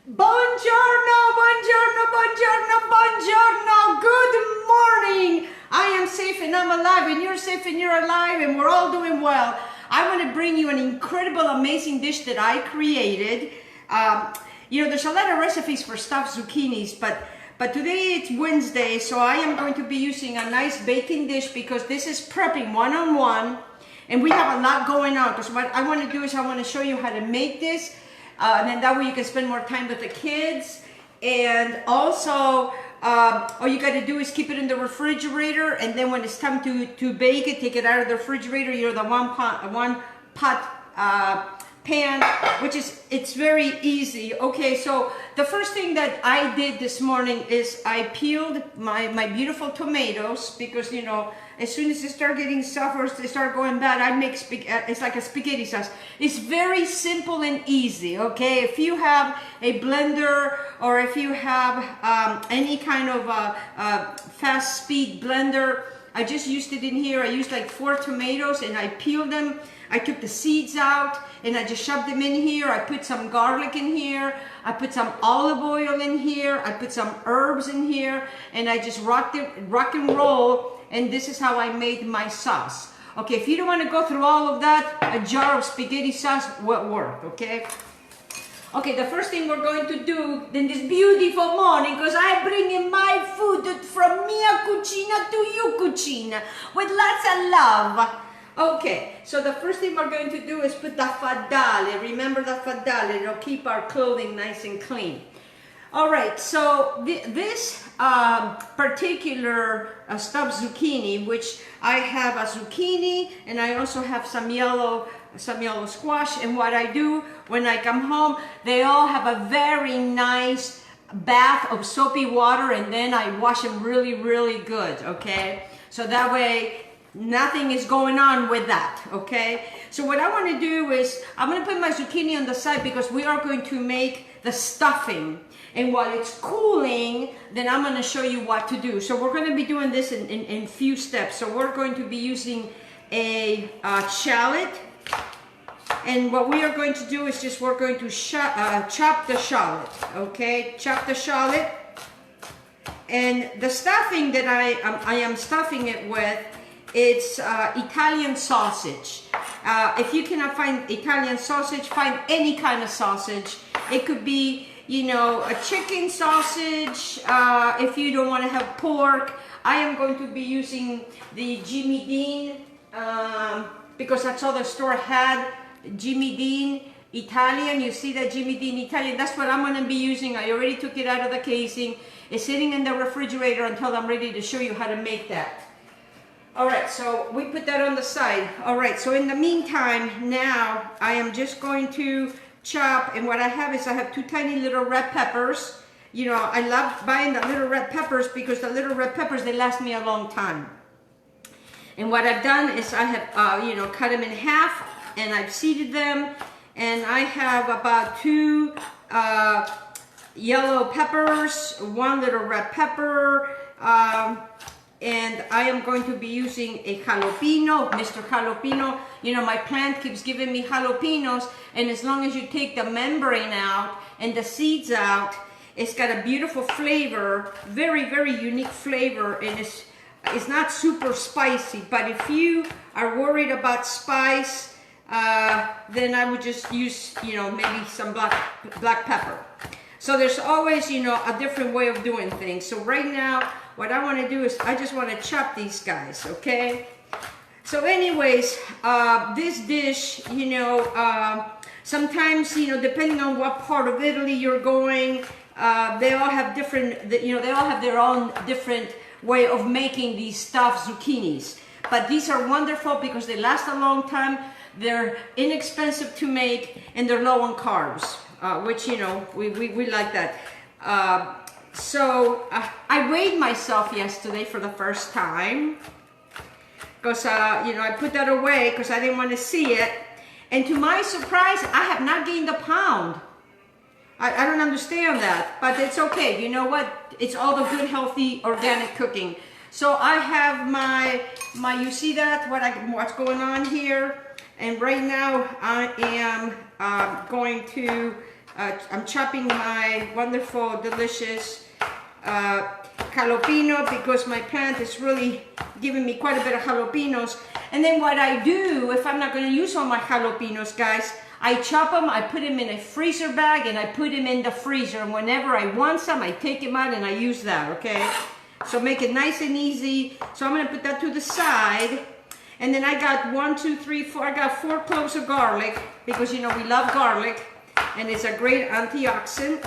Buongiorno, buongiorno, buongiorno, buongiorno. Good morning. I am safe and I'm alive, and you're safe and you're alive, and we're all doing well. I want to bring you an incredible, amazing dish that I created. There's a lot of recipes for stuffed zucchinis, but today it's Wednesday, so I am going to be using a nice baking dish because this is prepping one-on-one, and we have a lot going on. Because what I want to do is I want to show you how to make this. And then that way you can spend more time with the kids. And also, all you got to do is keep it in the refrigerator. And then when it's time to bake it, take it out of the refrigerator. The one pot pan, it's very easy. Okay, so the first thing that I did this morning is I peeled my beautiful tomatoes because, as soon as they start getting soft or they start going bad, I make it's like a spaghetti sauce. It's very simple and easy, okay? If you have a blender or if you have any kind of fast speed blender, I just used it in here. I used like 4 tomatoes and I peeled them. I took the seeds out and I just shoved them in here. I put some garlic in here. I put some olive oil in here. I put some herbs in here, and I just rock and roll. And this is how I made my sauce. Okay, if you don't want to go through all of that, a jar of spaghetti sauce will work, okay? Okay, the first thing we're going to do in this beautiful morning, because I'm bringing my food from mia cucina to you cucina with lots of love. Okay, so the first thing we're going to do is put the fadale. Remember the fadale, it'll keep our clothing nice and clean. All right, so this particular stuffed zucchini, which I have a zucchini and I also have some yellow squash. And what I do when I come home, they all have a very nice bath of soapy water, and then I wash them really, really good, okay? So that way, nothing is going on with that, okay? So what I want to do is, I'm going to put my zucchini on the side because we are going to make the stuffing. And while it's cooling, then I'm going to show you what to do. So we're going to be doing this in few steps. So we're going to be using a shallot. And what we are going to do is we're going to chop the shallot, okay? Chop the shallot. And the stuffing that I am stuffing it with, it's Italian sausage. If you cannot find Italian sausage, find any kind of sausage. It could be, a chicken sausage. If you don't want to have pork, I am going to be using the Jimmy Dean because that's all the store had. Jimmy Dean Italian. You see that Jimmy Dean Italian? That's what I'm going to be using. I already took it out of the casing. It's sitting in the refrigerator until I'm ready to show you how to make that. All right, so we put that on the side. All right, so in the meantime, now I am just going to chop, and what I have is I have 2 tiny little red peppers. I love buying the little red peppers because the little red peppers, they last me a long time. And what I've done is I have, cut them in half, and I've seeded them, and I have about 2 yellow peppers, 1 little red pepper, and I am going to be using a jalapeno, Mr. Jalapeno. My plant keeps giving me jalapenos, and as long as you take the membrane out and the seeds out, it's got a beautiful flavor, very, very unique flavor, and it's not super spicy. But if you are worried about spice, then I would just use, maybe some black pepper. So there's always, a different way of doing things. So right now, what I want to do is I just want to chop these guys, okay? So anyways, this dish, sometimes, depending on what part of Italy you're going, they all have different, they all have their own different way of making these stuffed zucchinis. But these are wonderful because they last a long time, they're inexpensive to make, and they're low on carbs, which, we like that. So I weighed myself yesterday for the first time because, I put that away because I didn't want to see it. And to my surprise, I have not gained a pound. I don't understand that, but it's okay. You know what? It's all the good, healthy, organic cooking. So I have my you see that, what's going on here? And right now I am going to I'm chopping my wonderful, delicious jalapeno because my plant is really giving me quite a bit of jalapenos. And then what I do, if I'm not going to use all my jalapenos, guys, I chop them, I put them in a freezer bag, and I put them in the freezer. And whenever I want some, I take them out and I use that, okay? So make it nice and easy. So I'm going to put that to the side. And then I got 1, 2, 3, 4. I got 4 cloves of garlic because, you know, we love garlic. And it's a great antioxidant.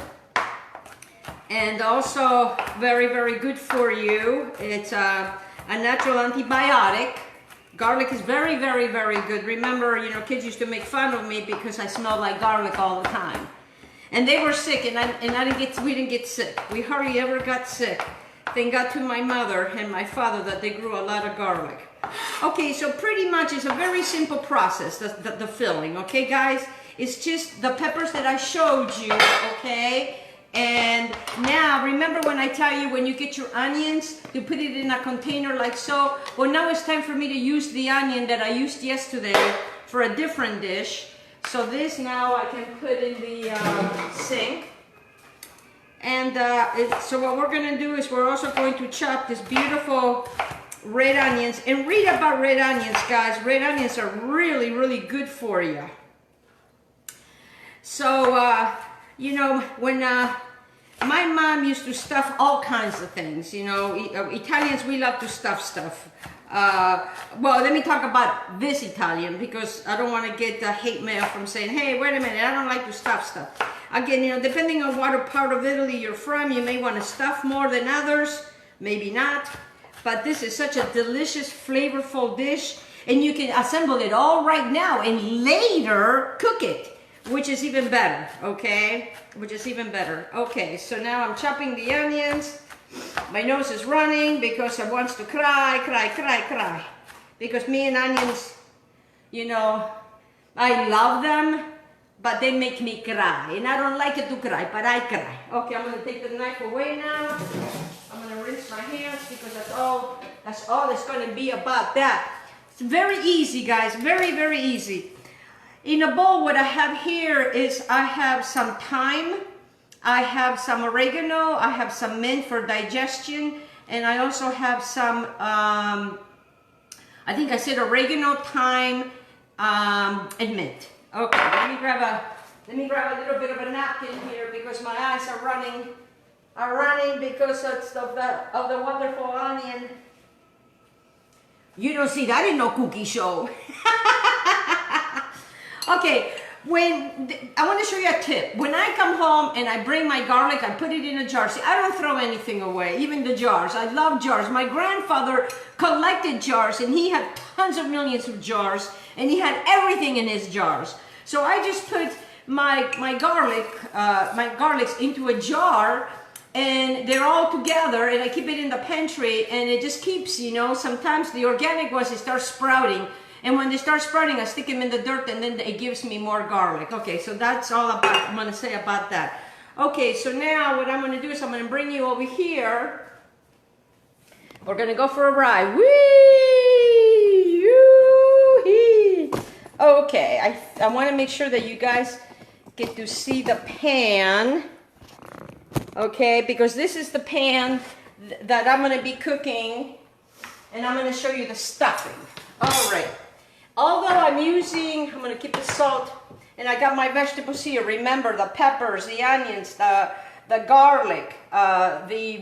And also very, very good for you. It's a natural antibiotic. Garlic is very, very, very good. Remember, you know, kids used to make fun of me because I smelled like garlic all the time. And they were sick, we didn't get sick. We hardly ever got sick. Thank God to my mother and my father that they grew a lot of garlic. Okay, so pretty much it's a very simple process, the filling, okay, guys? It's just the peppers that I showed you, okay? And now, remember when I tell you when you get your onions, to put it in a container like so? Well, now it's time for me to use the onion that I used yesterday for a different dish. So this now I can put in the sink. And so what we're gonna do is we're also going to chop this beautiful red onions. And read about red onions, guys. Red onions are really, really good for you. So, you know, when my mom used to stuff all kinds of things, you know, Italians, we love to stuff stuff. Well, let me talk about this Italian because I don't want to get hate mail from saying, hey, wait a minute, I don't like to stuff stuff. Again, you know, depending on what part of Italy you're from, you may want to stuff more than others, maybe not. But this is such a delicious, flavorful dish, and you can assemble it all right now and later cook it. Which is even better, okay? Which is even better. Okay, so now I'm chopping the onions. My nose is running because I wants to cry, cry, cry, cry. Because me and onions, you know, I love them, but they make me cry. And I don't like it to cry, but I cry. Okay, I'm gonna take the knife away now. I'm gonna rinse my hands because that's all it's gonna be about that. It's very easy, guys, very, very easy. In a bowl, what I have here is I have some thyme, I have some oregano, I have some mint for digestion, and I also have some, I think I said oregano, thyme, and mint. Okay, let me grab a little bit of a napkin here because my eyes are running because of the wonderful onion. You don't see that in no cookie show. Okay, I want to show you a tip. When I come home and I bring my garlic, I put it in a jar. See, I don't throw anything away, even the jars. I love jars. My grandfather collected jars, and he had tons of millions of jars, and he had everything in his jars. So I just put my garlics into a jar, and they're all together, and I keep it in the pantry, and it just keeps, you know, sometimes the organic ones, they start sprouting. And when they start sprouting, I stick them in the dirt and then it gives me more garlic. Okay, so that's all I'm going to say about that. Okay, so now what I'm going to do is I'm going to bring you over here. We're going to go for a ride. Whee! Okay, I want to make sure that you guys get to see the pan. Okay, because this is the pan that I'm going to be cooking. And I'm going to show you the stuffing. All right. Although I'm going to keep the salt, and I got my vegetables here. Remember, the peppers, the onions, the garlic, the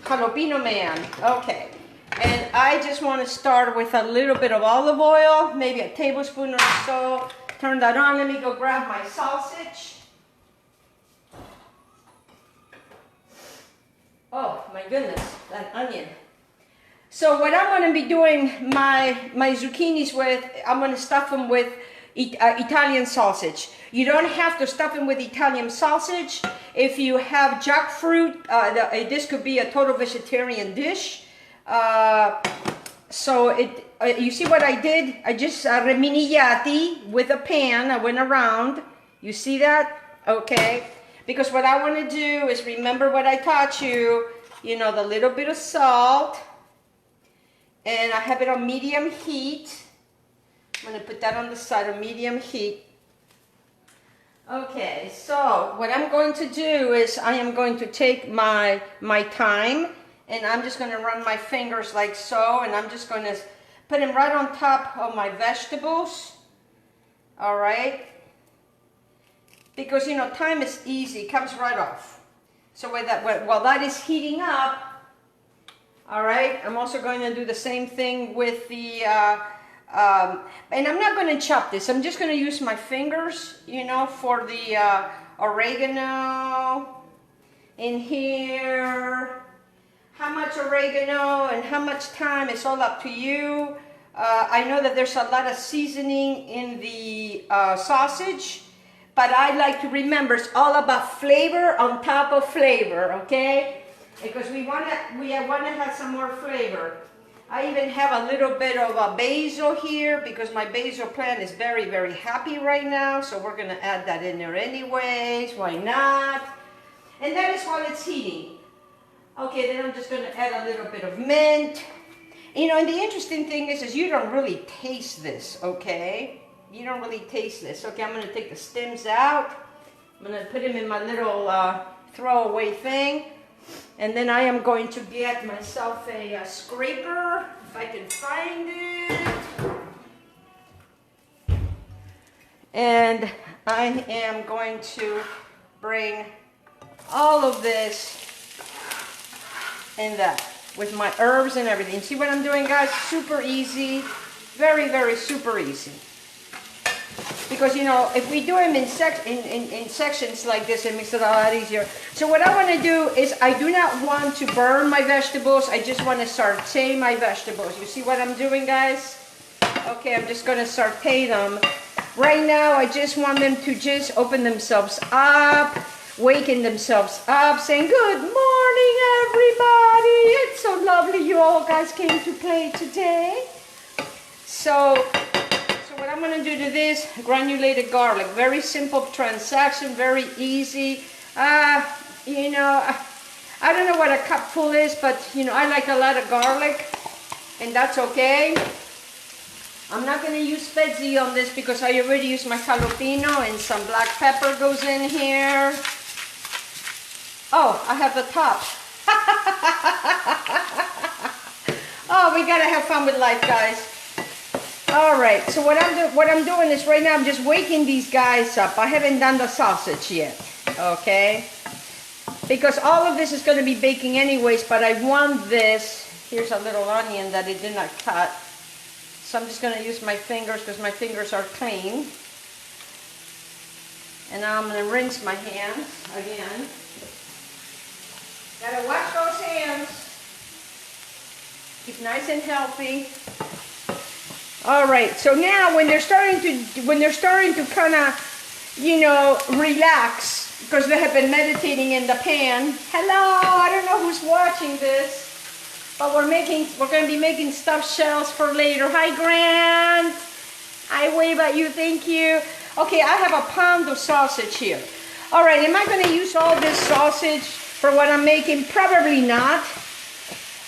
jalapeno man. Okay. And I just want to start with a little bit of olive oil, maybe a tablespoon or so. Turn that on. Let me go grab my salsiccia. Oh, my goodness, that onion. So what I'm going to be doing my zucchinis with, I'm going to stuff them with Italian sausage. You don't have to stuff them with Italian sausage. If you have jackfruit, this could be a total vegetarian dish. You see what I did? I just reminigliati with a pan. I went around. You see that? Okay. Because what I want to do is remember what I taught you. You know, the little bit of salt. And I have it on medium heat. I'm going to put that on the side of medium heat. Okay, so what I'm going to do is I am going to take my thyme, and I'm just going to run my fingers like so, and I'm just going to put them right on top of my vegetables. All right, because you know thyme is easy, it comes right off. So while that is heating up, all right, I'm also going to do the same thing with the and I'm not going to chop this. I'm just going to use my fingers, you know, for the oregano in here. How much oregano and how much thyme is all up to you. I know that there's a lot of seasoning in the sausage, but I like to remember it's all about flavor on top of flavor, okay? Because we want to have some more flavor. I even have a little bit of a basil here because my basil plant is very, very happy right now. So we're going to add that in there anyways. Why not? And that is while it's heating. Okay, then I'm just going to add a little bit of mint. You know, and the interesting thing is you don't really taste this, okay? You don't really taste this. Okay, I'm going to take the stems out. I'm going to put them in my little throwaway thing. And then I am going to get myself a scraper, if I can find it. And I am going to bring all of this in that with my herbs and everything. See what I'm doing, guys? Super easy. Very, very super easy. Because, you know, if we do them in sections like this, it makes it a lot easier. So what I want to do is I do not want to burn my vegetables. I just want to saute my vegetables. You see what I'm doing, guys? Okay, I'm just going to saute them. Right now, I just want them to just open themselves up, waking themselves up, saying, good morning, everybody. It's so lovely you all guys came to play today. So what I'm going to do to this, granulated garlic, very simple transaction, very easy. You know, I don't know what a cupful is, but you know, I like a lot of garlic, and that's okay. I'm not going to use spezzi on this because I already used my jalapeno, and some black pepper goes in here. Oh, I have the top. Oh, we got to have fun with life, guys. All right, so what I'm doing is right now I'm just waking these guys up. I haven't done the sausage yet, okay? Because all of this is going to be baking anyways, but I want this. Here's a little onion that I did not cut. So I'm just going to use my fingers because my fingers are clean. And now I'm going to rinse my hands again. Gotta wash those hands. Keep nice and healthy. All right, so now when they're starting to kind of, you know, relax because they have been meditating in the pan. Hello, I don't know who's watching this, but we're going to be making stuffed shells for later. Hi, Grant. I wave at you. Thank you. Okay, I have a pound of sausage here. All right, am I going to use all this sausage for what I'm making? Probably not.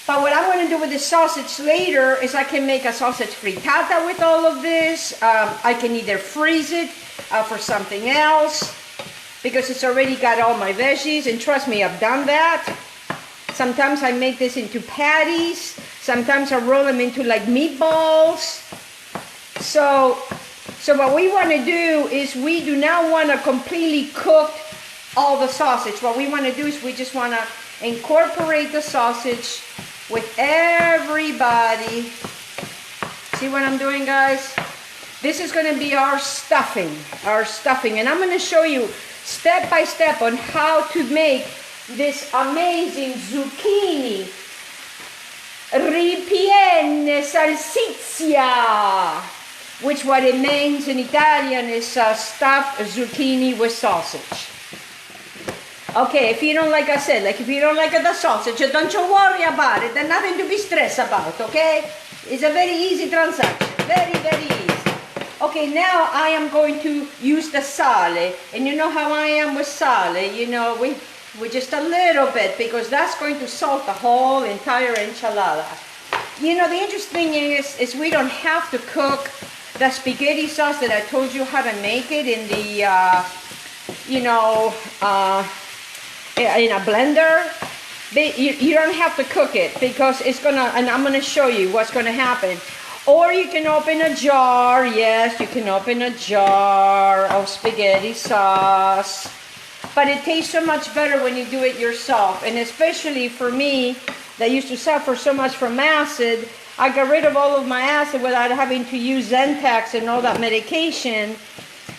But what I'm going to do with the sausage later is I can make a sausage frittata with all of this. I can either freeze it for something else because it's already got all my veggies. And trust me, I've done that. Sometimes I make this into patties. Sometimes I roll them into like meatballs. So what we want to do is we do not want to completely cook all the sausage. What we want to do is we just want to incorporate the sausage with everybody. See what I'm doing, guys? This is going to be our stuffing. And I'm going to show you step by step on how to make this amazing zucchini Ripiene Salsiccia, which what it means in Italian is stuffed zucchini with sausage. Okay, if you don't like, I said, like if you don't like the sausage, don't you worry about it. There's nothing to be stressed about, okay? It's a very easy transaction, very, very easy. Okay, now I am going to use the sale. And you know how I am with sale, you know, we just a little bit because that's going to salt the whole entire enchilada. You know, the interesting thing is we don't have to cook the spaghetti sauce that I told you how to make it in the, in a blender. You don't have to cook it because it's gonna, and I'm gonna show you what's gonna happen. Or you can open a jar, yes, you can open a jar of spaghetti sauce. But it tastes so much better when you do it yourself. And especially for me, that used to suffer so much from acid, I got rid of all of my acid without having to use Zentex and all that medication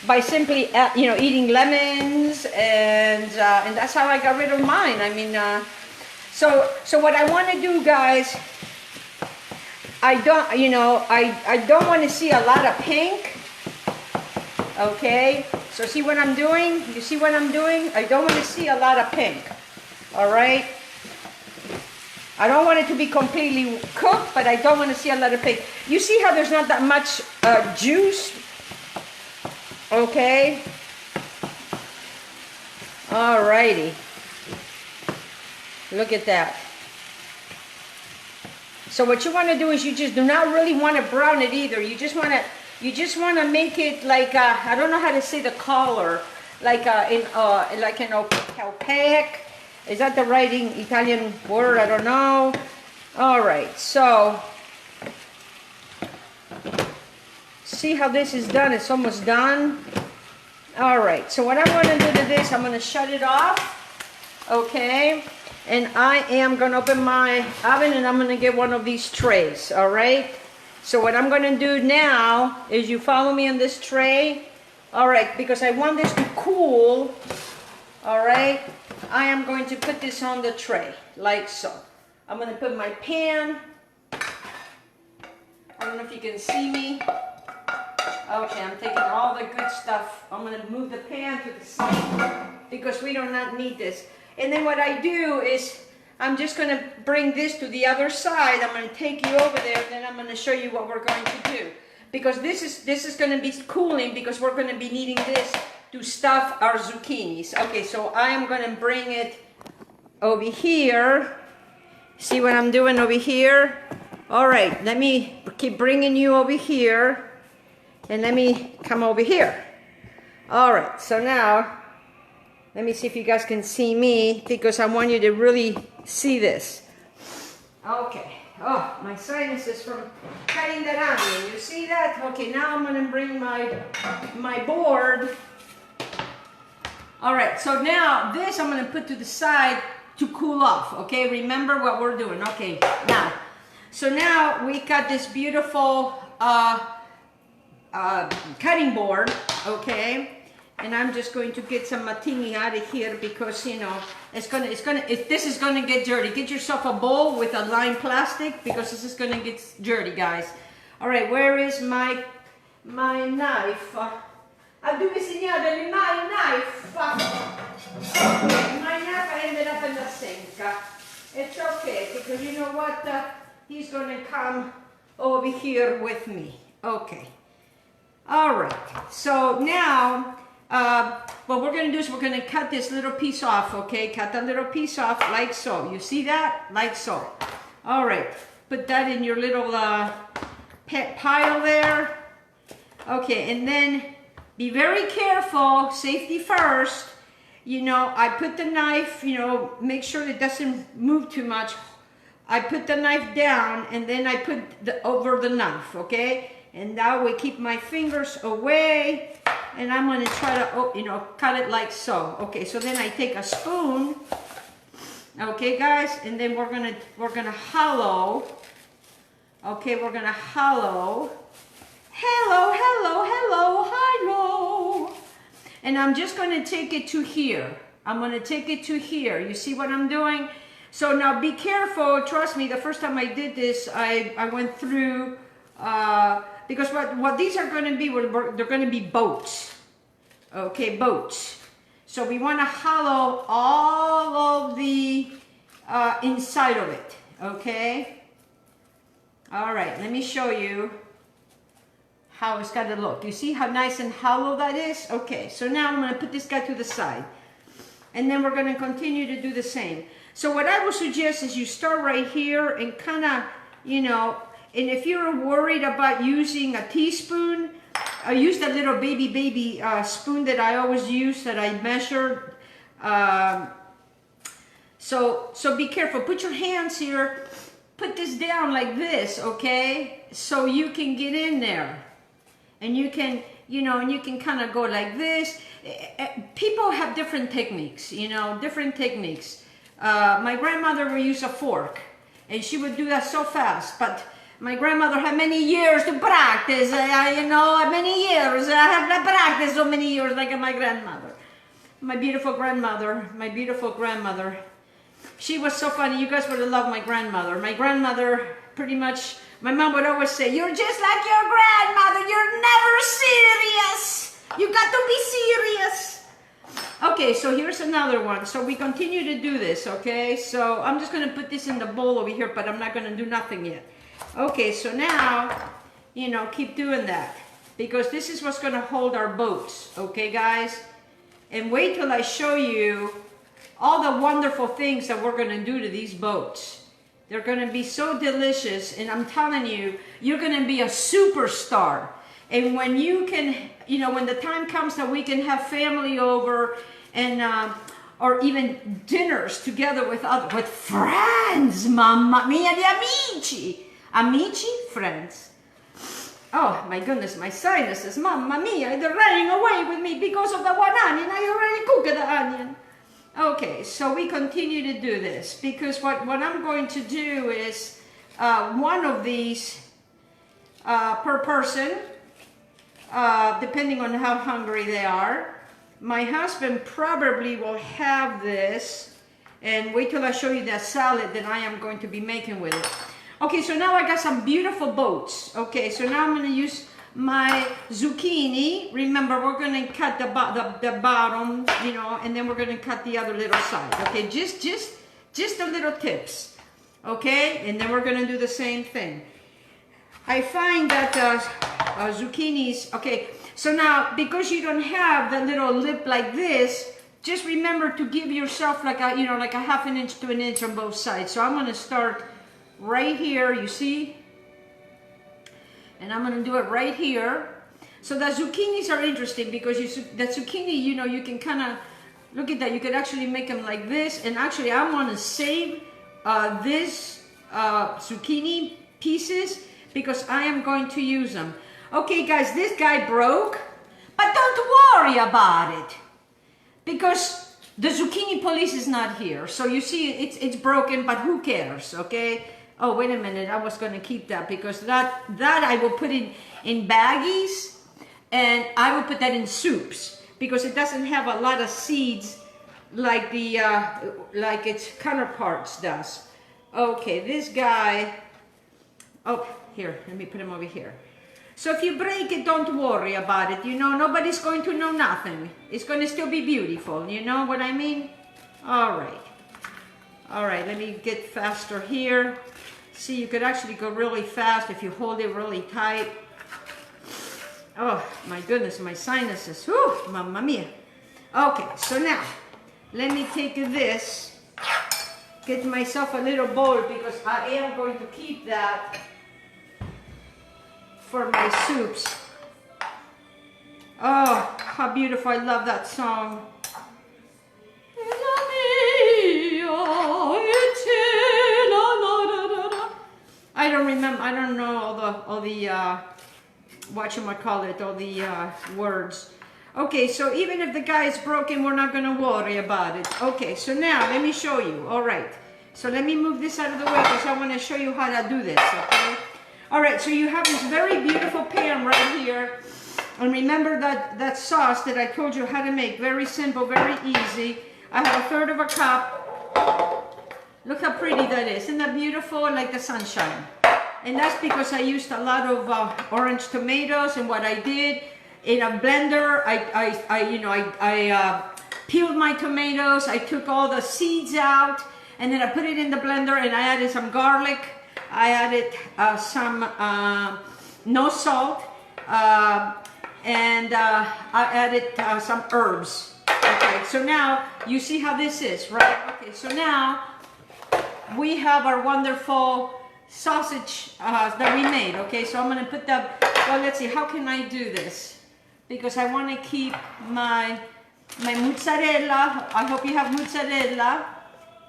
by simply, eating lemons, and that's how I got rid of mine. I mean, so what I want to do, guys, I don't want to see a lot of pink. Okay, so see what I'm doing? You see what I'm doing? I don't want to see a lot of pink. All right. I don't want it to be completely cooked, but I don't want to see a lot of pink. You see how there's not that much juice? Okay. All righty. Look at that. So what you want to do is you just do not really want to brown it either. You just want to make it like I don't know how to say the color, like an opaque. Is that the right Italian word? I don't know. All right, so see how this is done? It's almost done. All right, so what I'm going to do to this, I'm going to shut it off. Okay, and I am going to open my oven and I'm going to get one of these trays. All right, so what I'm going to do now is you follow me on this tray. All right, because I want this to cool. All right, I am going to put this on the tray like so. I'm going to put my pan. I don't know if you can see me. Okay, I'm taking all the good stuff. I'm going to move the pan to the side because we do not need this. And then what I do is I'm just going to bring this to the other side. I'm going to take you over there, and then I'm going to show you what we're going to do. Because this is going to be cooling because we're going to be needing this to stuff our zucchinis. Okay, so I am going to bring it over here. See what I'm doing over here? All right, let me keep bringing you over here. And let me come over here. All right, so now, let me see if you guys can see me because I want you to really see this. Okay, oh, my sinuses from cutting that onion. You see that? Okay, now I'm gonna bring my board. All right, so now this I'm gonna put to the side to cool off, okay? Remember what we're doing, okay, now. So now we got this beautiful cutting board, okay? And I'm just going to get some martini out of here because, you know, this is gonna get dirty. Get yourself a bowl with a lined plastic because this is gonna get dirty, guys. All right, where is my knife? Dove signore, my knife. Okay, my knife ended up in the sink. It's okay because you know what? He's gonna come over here with me. Okay. All right. So now, what we're gonna do is we're gonna cut this little piece off. Okay, cut that little piece off like so. You see that? Like so. All right. Put that in your little pile there. Okay, and then be very careful. Safety first. You know, I put the knife. You know, make sure it doesn't move too much. I put the knife down and then I put over the knife, okay? And now we keep my fingers away and I'm gonna try to, cut it like so. Okay, so then I take a spoon, okay guys, and then we're gonna hollow, okay, we're gonna hollow, hello. And I'm just gonna take it to here. I'm gonna take it to here. You see what I'm doing? So now be careful, trust me, the first time I did this, I went through, because what these are going to be, they're going to be boats, okay, boats. So we want to hollow all of the inside of it, okay? All right, let me show you how it's got to look. You see how nice and hollow that is? Okay, so now I'm going to put this guy to the side. And then we're going to continue to do the same. So what I would suggest is you start right here and kind of, and if you're worried about using a teaspoon, I used that little baby spoon that I always use, that I measured. So be careful. Put your hands here. Put this down like this, okay? So you can get in there. And you can, you know, and you can kind of go like this. People have different techniques, you know, different techniques. My grandmother would use a fork, and she would do that so fast, but my grandmother had many years to practice, you know, many years. I have not practiced so many years like my grandmother. My beautiful grandmother. She was so funny. You guys would have loved my grandmother. My grandmother, pretty much, my mom would always say, "You're just like your grandmother. You're never serious. You got to be serious." Okay, so here's another one. So we continue to do this, okay? So I'm just going to put this in the bowl over here, but I'm not going to do nothing yet. Okay, so now, you know, keep doing that, because this is what's going to hold our boats, okay, guys? And wait till I show you all the wonderful things that we're going to do to these boats. They're going to be so delicious, and I'm telling you, you're going to be a superstar. And when you can, you know, when the time comes that we can have family over, and or even dinners together with friends, mamma mia, di amici, friends. Oh my goodness, my sinuses, mamma mia, they're running away with me because of the one onion. I already cooked the onion. Okay, so we continue to do this, because what I'm going to do is one of these per person, depending on how hungry they are. My husband probably will have this, and wait till I show you that salad that I am going to be making with it. Okay, so now I got some beautiful boats. Okay, so now I'm going to use my zucchini. Remember, we're going to cut the bottom, you know, and then we're going to cut the other little side. Okay, just the little tips. Okay, and then we're going to do the same thing. I find that zucchinis, okay, so now because you don't have the little lip like this, just remember to give yourself like a, you know, like a half an inch to an inch on both sides. So I'm going to start right here, you see, and I'm going to do it right here. So the zucchinis are interesting because the zucchini, you know, you can kind of look at that. You could actually make them like this, and actually I'm going to save this zucchini pieces because I am going to use them. Okay, guys, this guy broke, but don't worry about it because the zucchini police is not here. So you see, it's broken, but who cares? Okay. Oh, wait a minute. I was going to keep that because that I will put in baggies, and I will put that in soups because it doesn't have a lot of seeds like the like its counterparts does. Okay, this guy. Oh, here. Let me put him over here. So if you break it, don't worry about it. You know, nobody's going to know nothing. It's going to still be beautiful. You know what I mean? All right. All right. Let me get faster here. See, you could actually go really fast if you hold it really tight. Oh, my goodness, my sinuses. Whew, mamma mia. Okay, so now, let me take this, get myself a little bowl because I am going to keep that for my soups. Oh, how beautiful. I love that song. I don't remember, I don't know all the whatchamacallit, all the words. Okay, so even if the guy is broken, we're not gonna worry about it. Okay, so now let me show you. All right, so let me move this out of the way because I wanna show you how to do this, okay? All right, so you have this very beautiful pan right here. And remember that sauce that I told you how to make. Very simple, very easy. I have 1/3 of a cup. Look how pretty that is. Isn't that beautiful? Like the sunshine. And that's because I used a lot of orange tomatoes. And what I did in a blender, I peeled my tomatoes. I took all the seeds out, and then I put it in the blender. And I added some garlic. I added some no salt, and I added some herbs. Okay, so now you see how this is, right? Okay, so now we have our wonderful sausage that we made. Okay, so I'm going to put the Well, let's see, how can I do this? Because I want to keep my mozzarella. I hope you have mozzarella.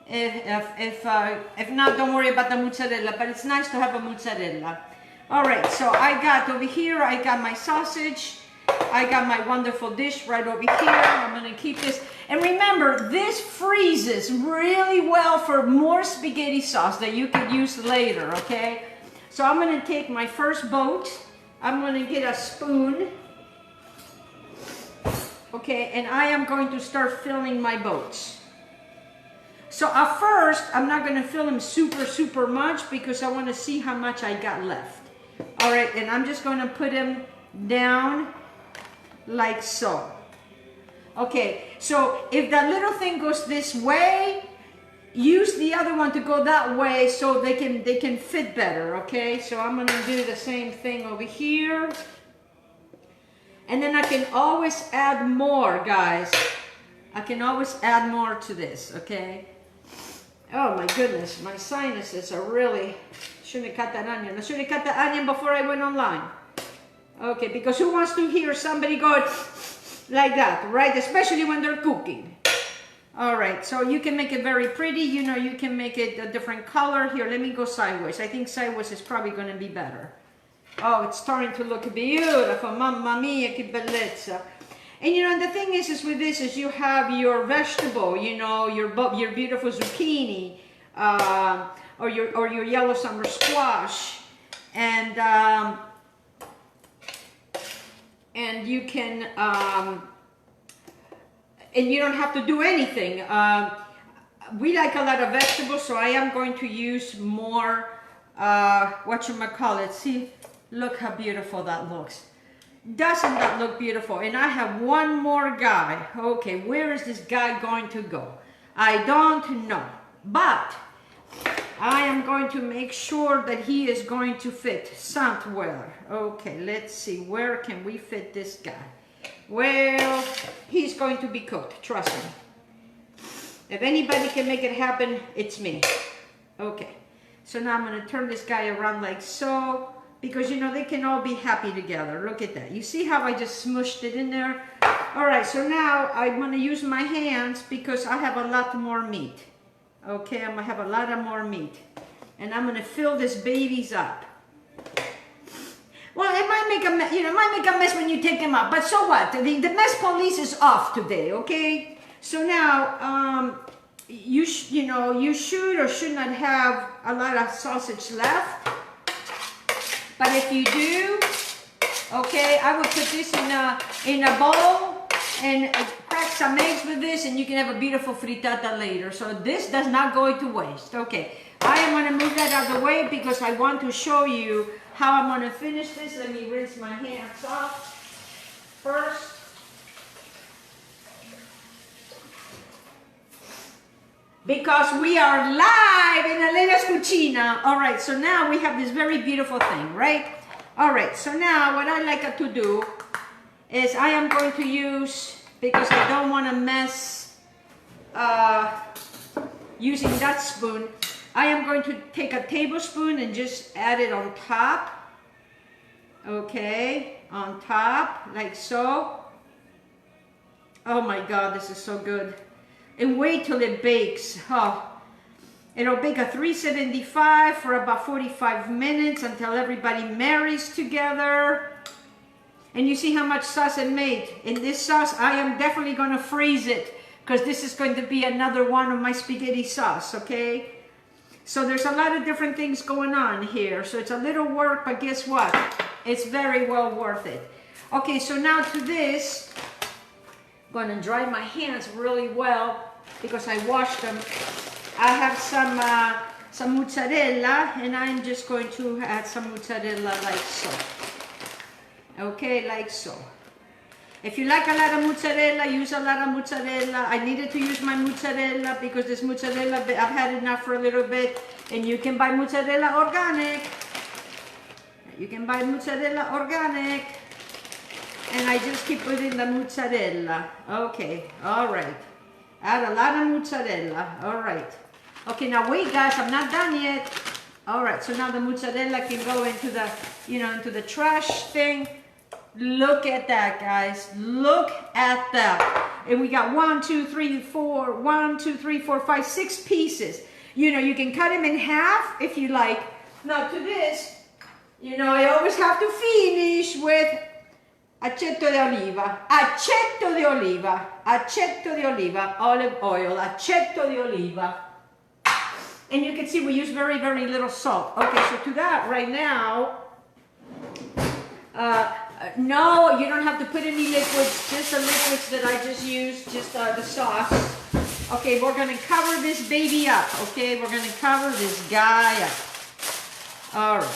If not, don't worry about the mozzarella, but it's nice to have a mozzarella. All right, so I got over here, I got my sausage. I got my wonderful dish right over here. I'm gonna keep this. And remember, this freezes really well for more spaghetti sauce that you could use later, okay? So I'm gonna take my first boat. I'm gonna get a spoon. Okay, and I am going to start filling my boats. So at first, I'm not gonna fill them super much because I wanna see how much I got left. All right, and I'm just gonna put them down like so. Okay, so if that little thing goes this way, use the other one to go that way so they can fit better, okay? So I'm gonna do the same thing over here. And then I can always add more, guys. I can always add more to this, okay? Oh my goodness, my sinuses are really... Shouldn't have cut that onion. I should have cut the onion before I went online. Okay, because who wants to hear somebody go like that, right? Especially when they're cooking. All right, so you can make it very pretty. You know, you can make it a different color. Here, let me go sideways. I think sideways is probably going to be better. Oh, it's starting to look beautiful. Mamma mia, che bellezza. And you know, the thing is with this is you have your vegetable, you know, your beautiful zucchini, or your yellow summer squash, and you can, and you don't have to do anything. We like a lot of vegetables, so I am going to use more, whatchamacallit. See, look how beautiful that looks. Doesn't that look beautiful? And I have one more guy. Okay, where is this guy going to go? I don't know, but I am going to make sure that he is going to fit somewhere. Okay, let's see, where can we fit this guy? Well, he's going to be cooked, trust me. If anybody can make it happen, it's me. Okay, so now I'm going to turn this guy around like so, because you know, they can all be happy together. Look at that. You see how I just smushed it in there? All right, so now I'm going to use my hands because I have a lot more meat. Okay, I'm gonna have a lot of more meat. And I'm gonna fill this babies up. Well, it might make a mess, you know, it might make a mess when you take them out, but so what? The mess police is off today, okay? So now, you should or should not have a lot of sausage left. But if you do, okay, I will put this in a bowl and crack some eggs with this, and you can have a beautiful frittata later. So this does not go to waste. Okay, I am going to move that out of the way because I want to show you how I'm going to finish this. Let me rinse my hands off first. Because we are live in Elena's Cucina. All right, so now we have this very beautiful thing, right? All right, so now what I like to do is I am going to use, because I don't want to mess using that spoon, I am going to take a tablespoon and just add it on top. Okay, on top, like so. Oh my God, this is so good. And wait till it bakes. Oh, it'll bake at 375 for about 45 minutes until everybody marries together. And you see how much sauce it made. In this sauce, I am definitely going to freeze it because this is going to be another one of my spaghetti sauce, okay? So there's a lot of different things going on here. So it's a little work, but guess what? It's very well worth it. Okay, so now to this, I'm going to dry my hands really well because I washed them. I have some mozzarella, and I'm just going to add some mozzarella like so. Okay, like so. If you like a lot of mozzarella, use a lot of mozzarella. I needed to use my mozzarella because this mozzarella, I've had enough for a little bit. And you can buy mozzarella organic. You can buy mozzarella organic. And I just keep putting the mozzarella. Okay, all right. Add a lot of mozzarella, all right. Okay, now wait guys, I'm not done yet. All right, so now the mozzarella can go into the, into the trash thing. Look at that, guys. Look at that. And we got 1, 2, 3, 4, 1, 2, 3, 4, 5, 6 pieces. You can cut them in half if you like. Now to this, I always have to finish with aceto di oliva, aceto di oliva, aceto di oliva, olive oil, aceto di oliva. And you can see we use very, very little salt. Okay, so to that right now, no, you don't have to put any liquids, just the liquids that I just used, just the sauce. Okay, we're gonna cover this baby up, okay? We're gonna cover this guy up. All right,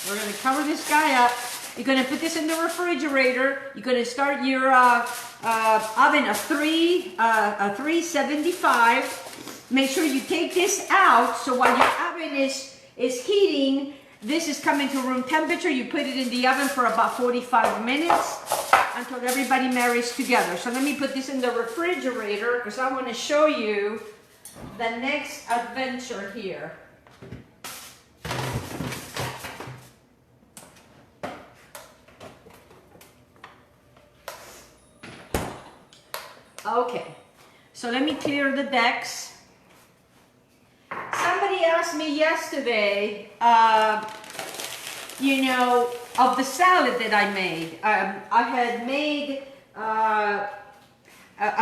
we're gonna cover this guy up. You're gonna put this in the refrigerator. You're gonna start your oven at 375. Make sure you take this out, so while your oven is heating, this is coming to room temperature. You put it in the oven for about 45 minutes until everybody marries together. So let me put this in the refrigerator because I want to show you the next adventure here. Okay, so let me clear the decks. Somebody asked me yesterday, of the salad that I made. I had made a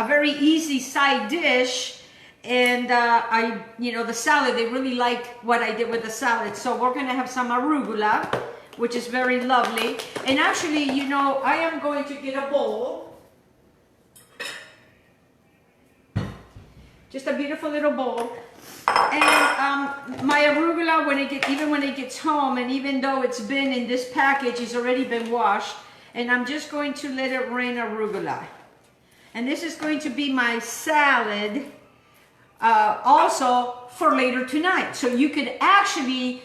very easy side dish, and the salad, they really like what I did with the salad. So we're gonna have some arugula, which is very lovely. And actually, I am going to get a bowl. Just a beautiful little bowl. And my arugula, even when it gets home, and even though it's been in this package, it's already been washed, and I'm just going to let it rain arugula. And this is going to be my salad also for later tonight. So you could actually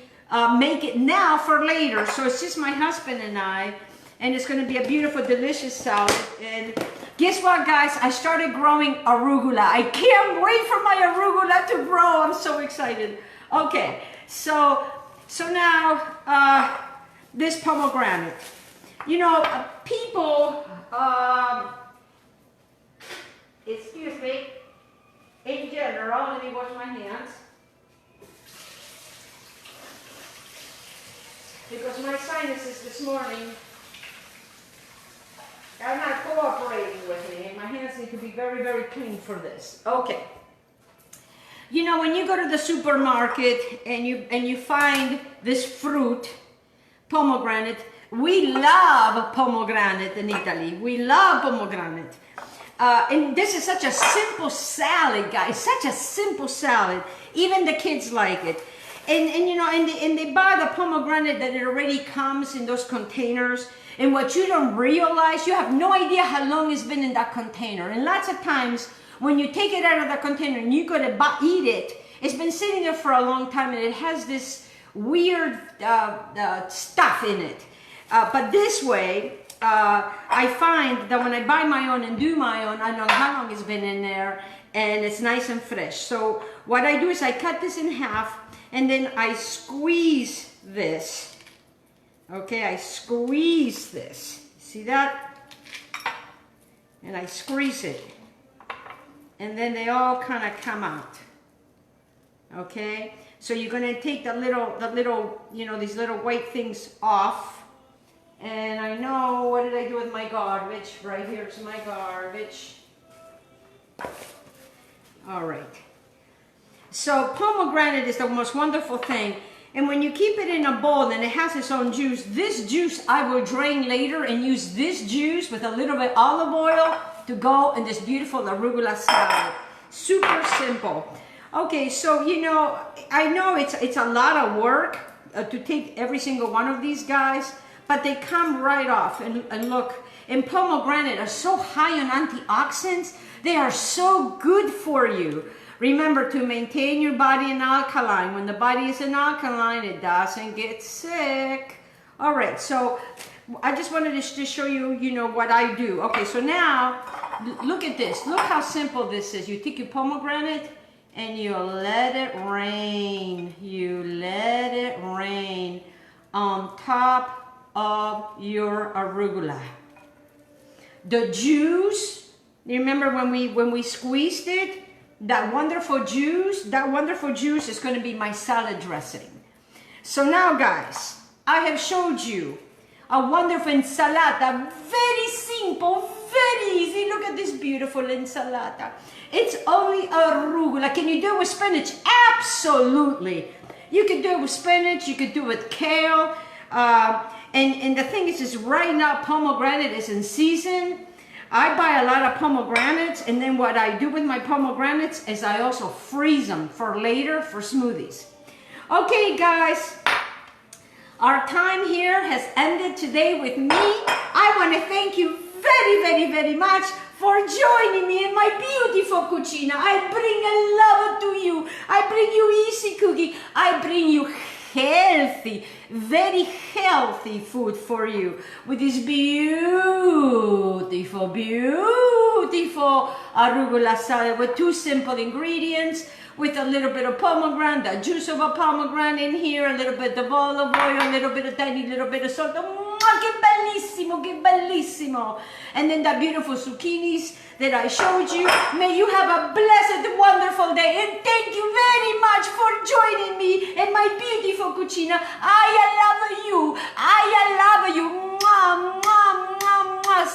make it now for later. So it's just my husband and I, and it's going to be a beautiful, delicious salad. And guess what, guys? I started growing arugula. I can't wait for my arugula to grow. I'm so excited. Okay, so now this pomegranate. People, excuse me, in general, let me wash my hands. Because my sinuses this morning are not cooperating with me, and my hands need to be very, very clean for this. Okay. When you go to the supermarket and you find this fruit, pomegranate, we love pomegranate in Italy. We love pomegranate. And this is such a simple salad, guys. Such a simple salad. Even the kids like it. And they buy the pomegranate that it already comes in those containers. And what you don't realize, you have no idea how long it's been in that container. And lots of times, when you take it out of the container and you go to eat it, it's been sitting there for a long time and it has this weird stuff in it. But this way, I find that when I buy my own and do my own, I know how long it's been in there and it's nice and fresh. So what I do is I cut this in half and then I squeeze this. Okay, I squeeze this. See that? And I squeeze it. And then they all kind of come out. Okay? So you're going to take the little, these little white things off. And I know, what did I do with my garbage? Right here's my garbage. All right. So pomegranate is the most wonderful thing. And when you keep it in a bowl and it has its own juice, this juice I will drain later and use this juice with a little bit of olive oil to go in this beautiful arugula salad. Super simple. Okay, so I know it's a lot of work to take every single one of these guys, but they come right off. And look, and pomegranate are so high on antioxidants. They are so good for you. Remember to maintain your body in alkaline. When the body is in alkaline, it doesn't get sick. All right, so I just wanted to show you, what I do. Okay, so now, look at this. Look how simple this is. You take your pomegranate and you let it rain. You let it rain on top of your arugula. The juice, you remember when we squeezed it? That wonderful juice is going to be my salad dressing. So now guys, I have showed you a wonderful ensalada, very simple, very easy. Look at this beautiful ensalada. It's only arugula. Can you do it with spinach? Absolutely. You can do it with spinach, you could do it with kale. And the thing is right now pomegranate is in season. I buy a lot of pomegranates, and then what I do with my pomegranates is I also freeze them for later for smoothies. Okay guys, our time here has ended today with me. I want to thank you very, very, very much for joining me in my beautiful cucina. I bring a love to you. I bring you easy cooking. I bring you healthy, very healthy food for you with this beautiful, beautiful arugula salad with 2 simple ingredients, with a little bit of pomegranate, the juice of a pomegranate in here, a little bit of olive oil, a little bit of tiny little bit of salt. Che bellissimo, che bellissimo. And then the beautiful zucchinis that I showed you. May you have a blessed, wonderful day. And thank you very much for joining me in my beautiful cucina. I love you. I love you. Mwah, mwah, mwah, mwah.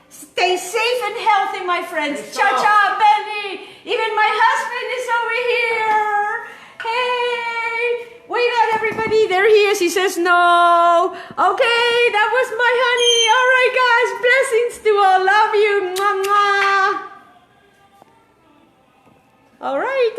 Stay safe and healthy, my friends. Ciao, ciao, Benny. Even my husband is over here. Hey. Wave at everybody. There he is. He says no. Okay, that was my honey. All right, guys. Blessings to all. Love you. Mwah, mwah. All right.